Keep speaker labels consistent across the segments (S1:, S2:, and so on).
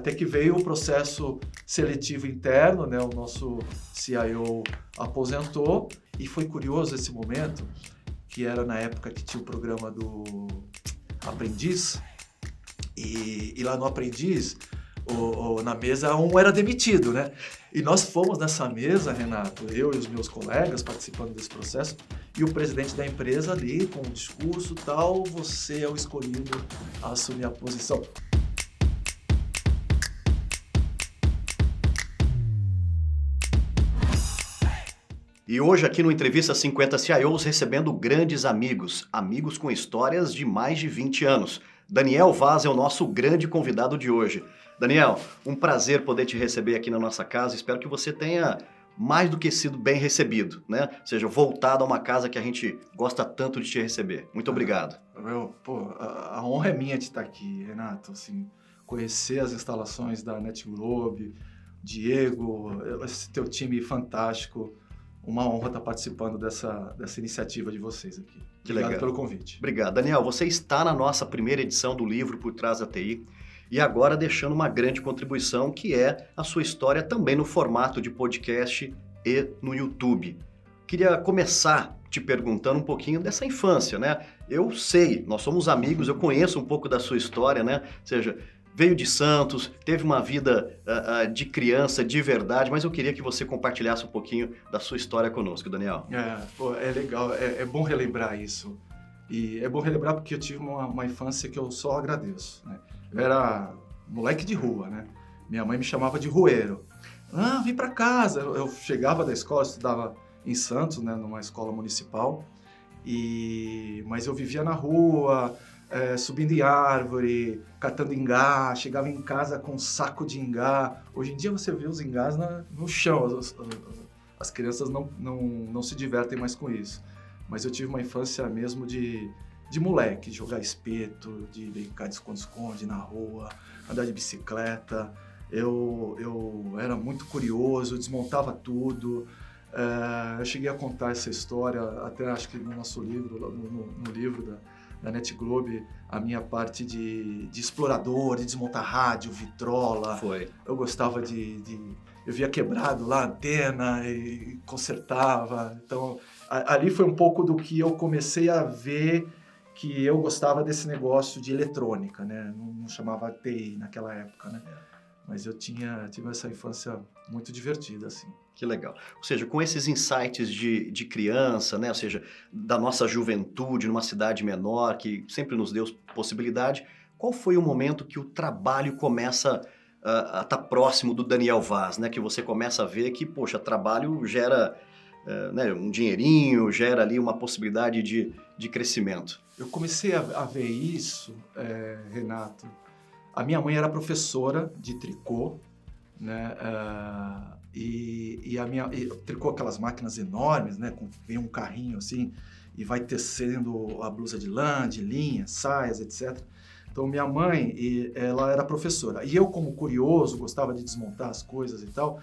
S1: Até que veio o processo seletivo interno, né? O nosso CIO aposentou e foi curioso esse momento, que era na época que tinha o programa do Aprendiz, e lá no Aprendiz, na mesa, um era demitido, né? E nós fomos nessa mesa, Renato, eu e os meus colegas participando desse processo, e o presidente da empresa ali, com um discurso tal, você é o escolhido a assumir a posição.
S2: E hoje aqui no Entrevista 50 CIOs recebendo grandes amigos, amigos com histórias de mais de 20 anos. Daniel Vaz é o nosso grande convidado de hoje. Daniel, um prazer poder te receber aqui na nossa casa. Espero que você tenha mais do que sido bem recebido, né? Ou seja, voltado a uma casa que a gente gosta tanto de te receber. Muito obrigado.
S1: A honra é minha de estar aqui, Renato. Assim, conhecer as instalações da NetGlobe, Diego, esse teu time fantástico. Uma honra estar participando dessa iniciativa de vocês aqui.
S2: Que
S1: Obrigado
S2: legal.
S1: pelo convite.
S2: Obrigado. Daniel, você está na nossa primeira edição do livro Por Trás da TI e agora deixando uma grande contribuição que é a sua história também no formato de podcast e no YouTube. Queria começar te perguntando um pouquinho dessa infância, né? Eu sei, nós somos amigos, eu conheço um pouco da sua história, né? Ou seja, veio de Santos, teve uma vida de criança de verdade, mas eu queria que você compartilhasse um pouquinho da sua história conosco, Daniel.
S1: É legal, é bom relembrar isso. E é bom relembrar porque eu tive uma infância que eu só agradeço, né? Eu era moleque de rua, né? Minha mãe me chamava de rueiro. Vem pra casa. Eu chegava da escola, estudava em Santos, né, numa escola municipal, mas eu vivia na rua, subindo em árvore, catando ingá, chegava em casa com um saco de ingá. Hoje em dia você vê os ingás no chão, as crianças não se divertem mais com isso. Mas eu tive uma infância mesmo de moleque, de jogar espeto, de brincar de esconde-esconde na rua, andar de bicicleta. Eu era muito curioso, desmontava tudo. Eu cheguei a contar essa história, até acho que no nosso livro, no livro da NetGlobe, a minha parte de explorador, de desmontar rádio, vitrola.
S2: Foi.
S1: Eu gostava eu via quebrado lá a antena e consertava. Então, ali foi um pouco do que eu comecei a ver que eu gostava desse negócio de eletrônica, né? Não chamava TI naquela época, né? Mas eu tive essa infância muito divertida, assim.
S2: Que legal. Ou seja, com esses insights de criança, né? Ou seja, da nossa juventude numa cidade menor, que sempre nos deu possibilidade, qual foi o momento que o trabalho começa a estar próximo do Daniel Vaz, né? Que você começa a ver que, poxa, trabalho gera né, um dinheirinho, gera ali uma possibilidade de crescimento.
S1: Eu comecei a ver isso, Renato. A minha mãe era professora de tricô, né? E tricô aquelas máquinas enormes, né? Vem um carrinho assim e vai tecendo a blusa de lã, de linha, saias, etc. Então minha mãe, ela era professora. E eu, como curioso, gostava de desmontar as coisas e tal.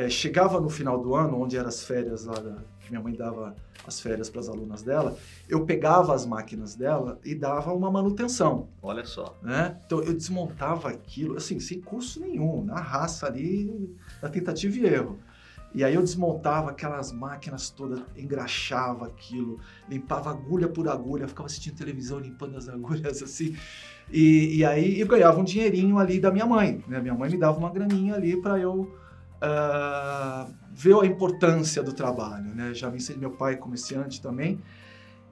S1: Chegava no final do ano, onde eram as férias lá, que minha mãe dava as férias para as alunas dela, eu pegava as máquinas dela e dava uma manutenção.
S2: Olha só.
S1: Né? Então eu desmontava aquilo, assim, sem custo nenhum, na raça ali, na tentativa e erro. E aí eu desmontava aquelas máquinas todas, engraxava aquilo, limpava agulha por agulha, ficava assistindo televisão, limpando as agulhas assim. E aí eu ganhava um dinheirinho ali da minha mãe, né? Minha mãe me dava uma graninha ali para eu ver a importância do trabalho, né? Já me ensinei, meu pai é comerciante também.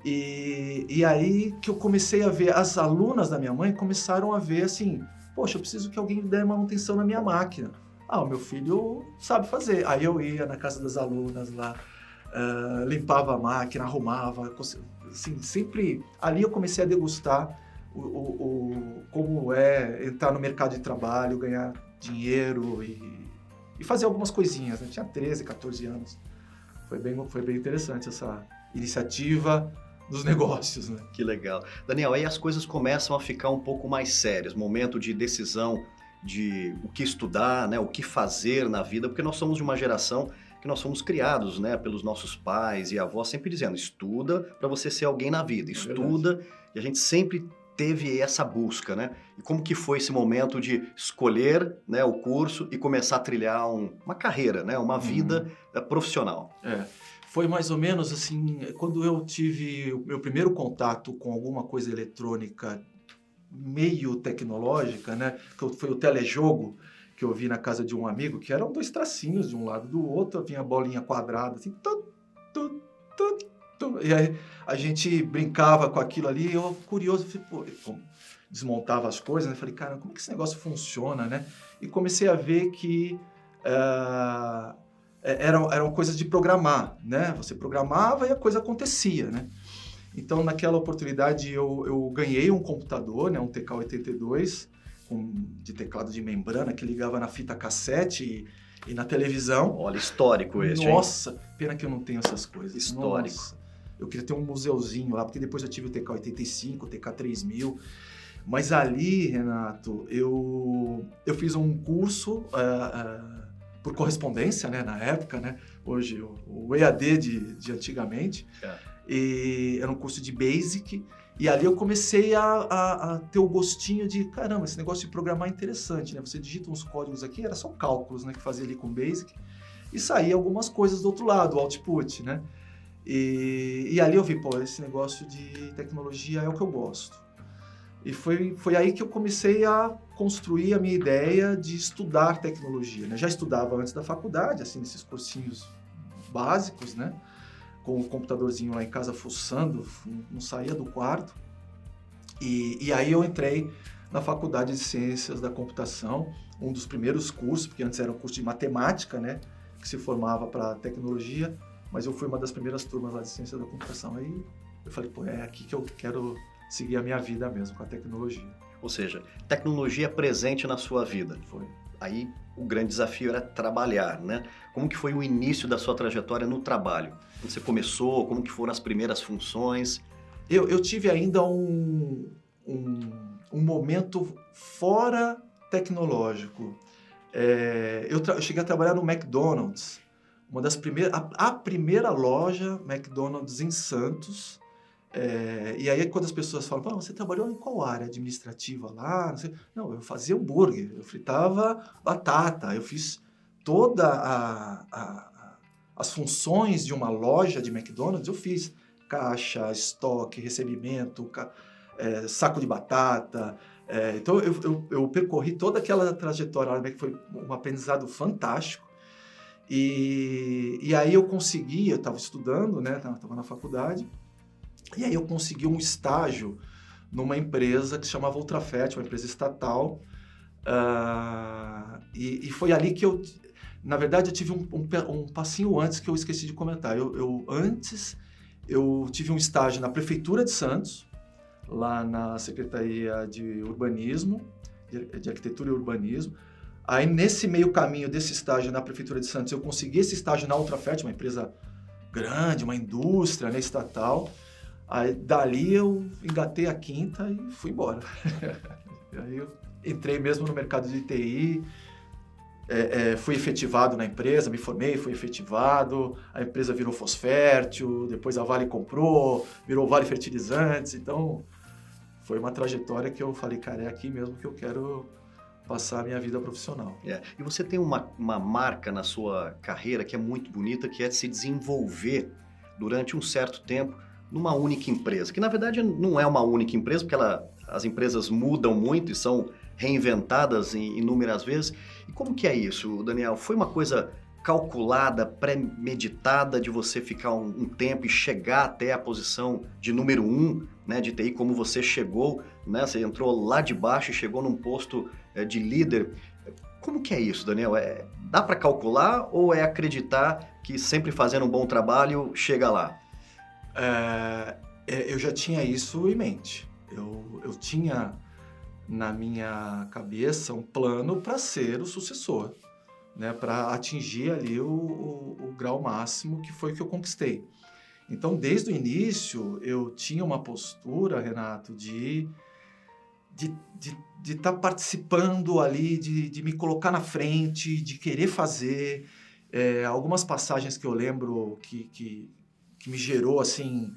S1: E aí que eu comecei a ver, as alunas da minha mãe começaram a ver assim, poxa, eu preciso que alguém dê manutenção na minha máquina. O meu filho sabe fazer. Aí eu ia na casa das alunas lá, limpava a máquina, arrumava, assim, sempre... Ali eu comecei a degustar como é entrar no mercado de trabalho, ganhar dinheiro e fazer algumas coisinhas, né? Tinha 13, 14 anos. Foi bem interessante essa iniciativa dos negócios, né?
S2: Que legal. Daniel, aí as coisas começam a ficar um pouco mais sérias, momento de decisão de o que estudar, né, o que fazer na vida, porque nós somos de uma geração que nós fomos criados, né, pelos nossos pais e avós sempre dizendo, estuda para você ser alguém na vida, estuda, e a gente sempre teve essa busca, né? E como que foi esse momento de escolher, né, o curso e começar a trilhar uma carreira, né, uma vida profissional?
S1: Foi mais ou menos assim, quando eu tive o meu primeiro contato com alguma coisa eletrônica meio tecnológica, né? Que foi o telejogo que eu vi na casa de um amigo, que eram 2 tracinhos de um lado do outro, vinha a bolinha quadrada, assim, e aí a gente brincava com aquilo ali, eu curioso, falei, pô, eu desmontava as coisas, né? Falei, cara, como é que esse negócio funciona, né? E comecei a ver que eram coisas de programar, né? Você programava e a coisa acontecia, né? Então, naquela oportunidade, eu ganhei um computador, né? Um TK-82, de teclado de membrana, que ligava na fita cassete e na televisão.
S2: Olha, histórico esse,
S1: Nossa, pena que eu não tenho essas coisas.
S2: Histórico.
S1: Nossa, eu queria ter um museuzinho lá, porque depois eu tive o TK-85, o TK-3000. Mas ali, Renato, eu fiz um curso por correspondência, né, na época, né? Hoje, o EAD de antigamente. E era um curso de Basic. E ali eu comecei a ter o gostinho de, caramba, esse negócio de programar é interessante, né? Você digita uns códigos aqui, era só cálculos, né, que fazia ali com Basic. E saía algumas coisas do outro lado, o output, né? E ali eu vi, pô, esse negócio de tecnologia é o que eu gosto. E foi aí que eu comecei a construir a minha ideia de estudar tecnologia, né? Já estudava antes da faculdade, assim, nesses cursinhos básicos, né? Com o computadorzinho lá em casa fuçando, não saía do quarto. E aí eu entrei na Faculdade de Ciências da Computação, um dos primeiros cursos, porque antes era um curso de matemática, né? Que se formava para tecnologia, mas eu fui uma das primeiras turmas lá de Ciência da Computação. Aí eu falei, pô, é aqui que eu quero seguir a minha vida mesmo, com a tecnologia.
S2: Ou seja, tecnologia presente na sua vida.
S1: Foi.
S2: Aí o grande desafio era trabalhar, né? Como que foi o início da sua trajetória no trabalho? Quando você começou, como que foram as primeiras funções?
S1: Eu tive ainda um momento fora tecnológico. Eu cheguei a trabalhar no McDonald's, uma das primeiras, a primeira loja McDonald's em Santos. E aí quando as pessoas falam, pô, você trabalhou em qual área administrativa lá? Não, eu fazia hambúrguer, eu fritava batata, eu fiz toda as funções de uma loja de McDonald's, eu fiz caixa, estoque, recebimento, saco de batata. Então eu percorri toda aquela trajetória, que foi um aprendizado fantástico. E aí eu estava estudando, né? Estava na faculdade. E aí eu consegui um estágio numa empresa que se chamava Ultrafet, uma empresa estatal. E foi ali que na verdade, eu tive um passinho antes que eu esqueci de comentar. Antes, eu tive um estágio na Prefeitura de Santos, lá na Secretaria de Urbanismo, de Arquitetura e Urbanismo. Aí, nesse meio caminho desse estágio na Prefeitura de Santos, eu consegui esse estágio na Ultrafet, uma empresa grande, uma indústria, né, estatal. Aí, dali eu engatei a quinta e fui embora. Aí eu entrei mesmo no mercado de TI, fui efetivado na empresa, me formei, fui efetivado, a empresa virou Fosfértil, depois a Vale comprou, virou Vale Fertilizantes, então foi uma trajetória que eu falei, cara, é aqui mesmo que eu quero passar a minha vida profissional.
S2: E você tem uma marca na sua carreira que é muito bonita, que é de se desenvolver durante um certo tempo numa única empresa, que na verdade não é uma única empresa, porque as empresas mudam muito e são reinventadas inúmeras vezes. E como que é isso, Daniel? Foi uma coisa calculada, premeditada de você ficar um tempo e chegar até a posição de número 1, né, de TI, como você chegou, né? Você entrou lá de baixo e chegou num posto de líder. Como que é isso, Daniel? Dá para calcular ou é acreditar que sempre fazendo um bom trabalho chega lá?
S1: Eu já tinha isso em mente. Eu tinha na minha cabeça um plano para ser o sucessor, né, para atingir ali o grau máximo, que foi o que eu conquistei. Então, desde o início, eu tinha uma postura, Renato, de estar participando ali, de me colocar na frente, de querer fazer. Algumas passagens que eu lembro que me gerou assim,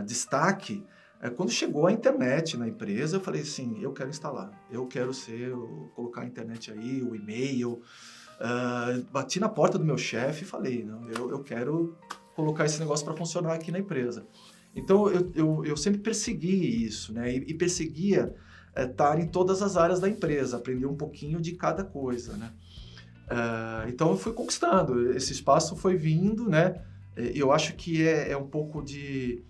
S1: destaque, Quando chegou a internet na empresa, eu falei assim, eu quero instalar, eu quero colocar a internet aí, o e-mail. Bati na porta do meu chefe e falei, não, eu quero colocar esse negócio para funcionar aqui na empresa. Então, eu sempre persegui isso, né? E perseguia estar em todas as áreas da empresa, aprender um pouquinho de cada coisa, né? Então, eu fui conquistando, esse espaço foi vindo, né? Eu acho que é um pouco de...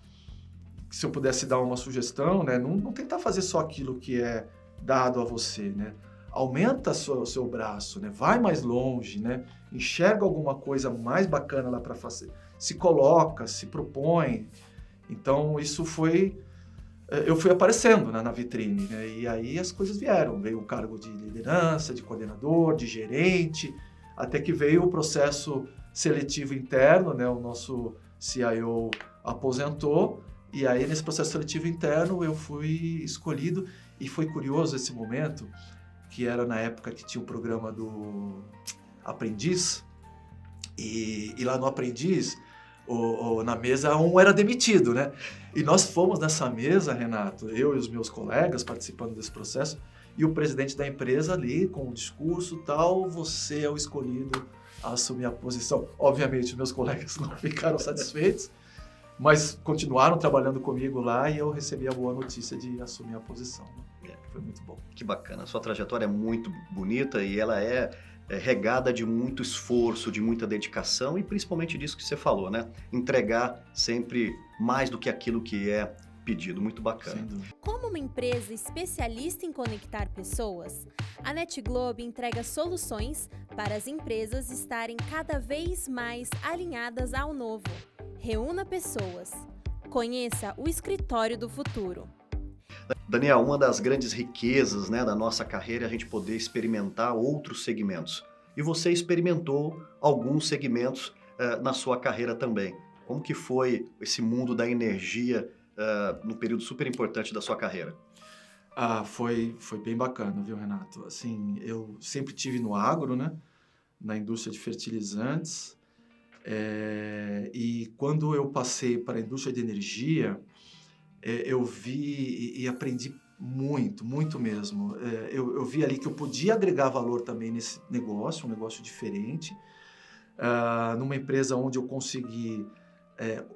S1: Se eu pudesse dar uma sugestão, né? Não tentar fazer só aquilo que é dado a você, né? Aumenta o seu braço, né? Vai mais longe, né? Enxerga alguma coisa mais bacana lá para fazer. Se coloca, se propõe. Então, isso foi... Eu fui aparecendo, né, na vitrine, né? E aí as coisas vieram. Veio o cargo de liderança, de coordenador, de gerente, até que veio o processo seletivo interno, né? O nosso CIO aposentou. E aí, nesse processo seletivo interno, eu fui escolhido. E foi curioso esse momento, que era na época que tinha o programa do Aprendiz. E lá no Aprendiz, na mesa, um era demitido, né? E nós fomos nessa mesa, Renato, eu e os meus colegas participando desse processo, e o presidente da empresa ali, com o discurso tal, você é o escolhido a assumir a posição. Obviamente, meus colegas não ficaram satisfeitos, mas continuaram trabalhando comigo lá e eu recebi a boa notícia de assumir a posição. Foi muito bom.
S2: Que bacana. A sua trajetória é muito bonita e ela é regada de muito esforço, de muita dedicação e principalmente disso que você falou, né? Entregar sempre mais do que aquilo que é pedido. Muito bacana.
S3: Como uma empresa especialista em conectar pessoas, a NetGlobe entrega soluções para as empresas estarem cada vez mais alinhadas ao novo. Reúna pessoas. Conheça o escritório do futuro.
S2: Daniel, uma das grandes riquezas, né, da nossa carreira é a gente poder experimentar outros segmentos. E você experimentou alguns segmentos na sua carreira também. Como que foi esse mundo da energia num período super importante da sua carreira?
S1: Foi bem bacana, viu, Renato? Assim, eu sempre tive no agro, né, na indústria de fertilizantes. E quando eu passei para a indústria de energia, eu vi e aprendi muito, muito mesmo. Eu vi ali que eu podia agregar valor também nesse negócio, um negócio diferente, numa empresa onde eu consegui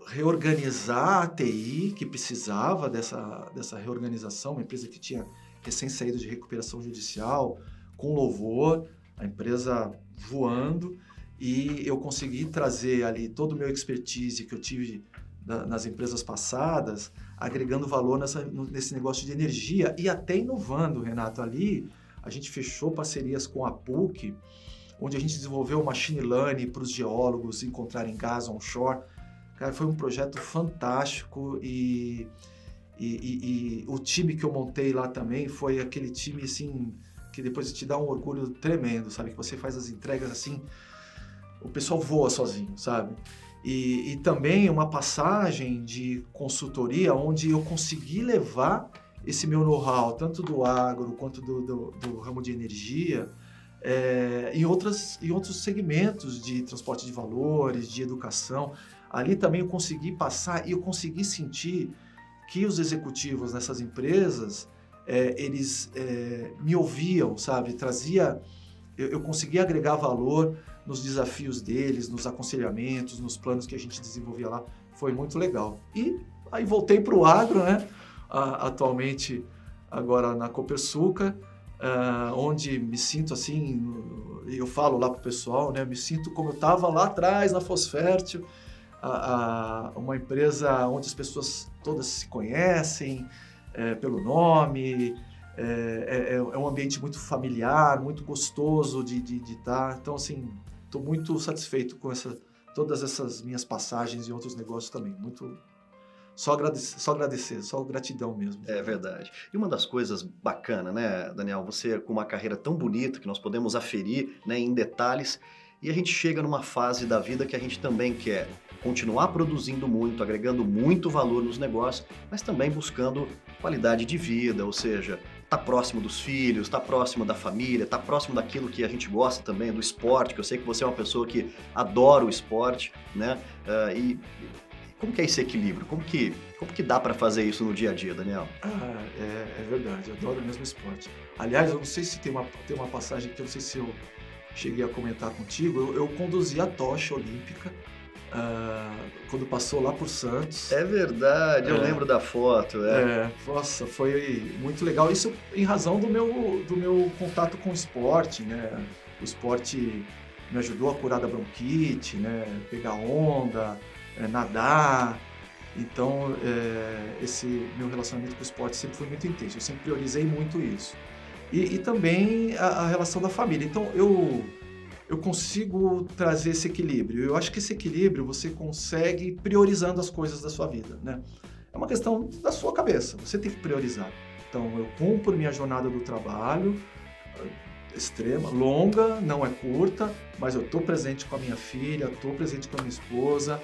S1: reorganizar a TI, que precisava dessa reorganização, uma empresa que tinha recém saído de recuperação judicial, com louvor, a empresa voando, e eu consegui trazer ali todo o meu expertise que eu tive nas empresas passadas, agregando valor nesse negócio de energia e até inovando, Renato. Ali a gente fechou parcerias com a PUC, onde a gente desenvolveu o machine learning para os geólogos encontrarem gás onshore. Cara, foi um projeto fantástico e o time que eu montei lá também foi aquele time assim que depois te dá um orgulho tremendo, sabe? Que você faz as entregas assim, o pessoal voa sozinho, sabe? E também uma passagem de consultoria onde eu consegui levar esse meu know-how, tanto do agro quanto do ramo de energia, em outros segmentos de transporte de valores, de educação. Ali também eu consegui passar e eu consegui sentir que os executivos nessas empresas, eles me ouviam, sabe? Eu conseguia agregar valor nos desafios deles, nos aconselhamentos, nos planos que a gente desenvolvia lá. Foi muito legal. E aí voltei para o agro, né? Atualmente, agora na Copersucar, onde me sinto assim, eu falo lá para o pessoal, né? Me sinto como eu estava lá atrás na Fosfértil, uma empresa onde as pessoas todas se conhecem pelo nome, é um ambiente muito familiar, muito gostoso de estar. Então, assim, estou muito satisfeito com todas essas minhas passagens em outros negócios também. Só agradecer, só gratidão mesmo.
S2: É verdade. E uma das coisas bacanas, né, Daniel? Você com uma carreira tão bonita que nós podemos aferir, né, em detalhes, e a gente chega numa fase da vida que a gente também quer continuar produzindo muito, agregando muito valor nos negócios, mas também buscando qualidade de vida, ou seja, tá próximo dos filhos, tá próximo da família, tá próximo daquilo que a gente gosta também, do esporte, que eu sei que você é uma pessoa que adora o esporte, né? E Como que é esse equilíbrio? Como que dá para fazer isso no dia a dia, Daniel?
S1: É verdade, eu adoro o mesmo esporte. Aliás, eu não sei se tem uma passagem que eu não sei se eu cheguei a comentar contigo, eu conduzi a tocha olímpica quando passou lá por Santos.
S2: É verdade, eu lembro da foto.
S1: Nossa, foi muito legal. Isso em razão do meu contato com o esporte, né? O esporte me ajudou a curar da bronquite, né? Pegar onda, nadar. Então, esse meu relacionamento com o esporte sempre foi muito intenso. Eu sempre priorizei muito isso. E também a relação da família. Então, eu consigo trazer esse equilíbrio. Eu acho que esse equilíbrio você consegue priorizando as coisas da sua vida, né? É uma questão da sua cabeça. Você tem que priorizar. Então, eu cumpro minha jornada do trabalho, extrema, longa, não é curta, mas eu estou presente com a minha filha, estou presente com a minha esposa,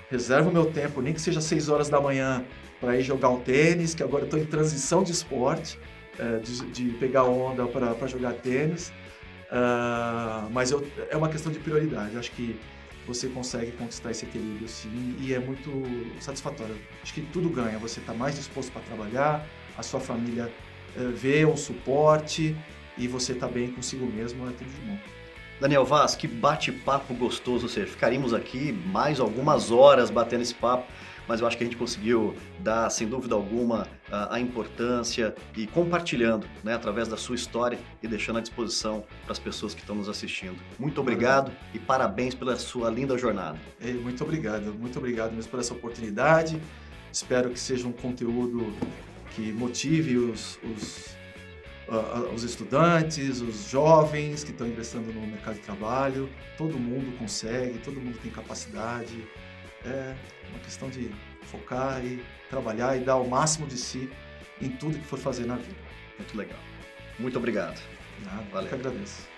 S1: reservo meu tempo, nem que seja 6 horas da manhã, para ir jogar um tênis, que agora eu estou em transição de esporte, de pegar onda para jogar tênis. Mas é uma questão de prioridade. Acho que você consegue conquistar esse equilíbrio sim, e é muito satisfatório. Acho que tudo ganha. Você está mais disposto para trabalhar, a sua família vê um suporte e você está bem consigo mesmo, é tudo de bom.
S2: Daniel Vaz, que bate-papo gostoso, ou seja, ficaríamos aqui mais algumas horas batendo esse papo, mas eu acho que a gente conseguiu dar, sem dúvida alguma, a importância e compartilhando, né, através da sua história e deixando à disposição para as pessoas que estão nos assistindo. Muito obrigado e parabéns pela sua linda jornada.
S1: Muito obrigado mesmo por essa oportunidade. Espero que seja um conteúdo que motive os estudantes, os jovens que estão ingressando no mercado de trabalho. Todo mundo consegue, todo mundo tem capacidade. É uma questão de focar e trabalhar e dar o máximo de si em tudo que for fazer na vida.
S2: Muito legal. Muito obrigado.
S1: Nada,
S2: Valeu.
S1: Eu que agradeço.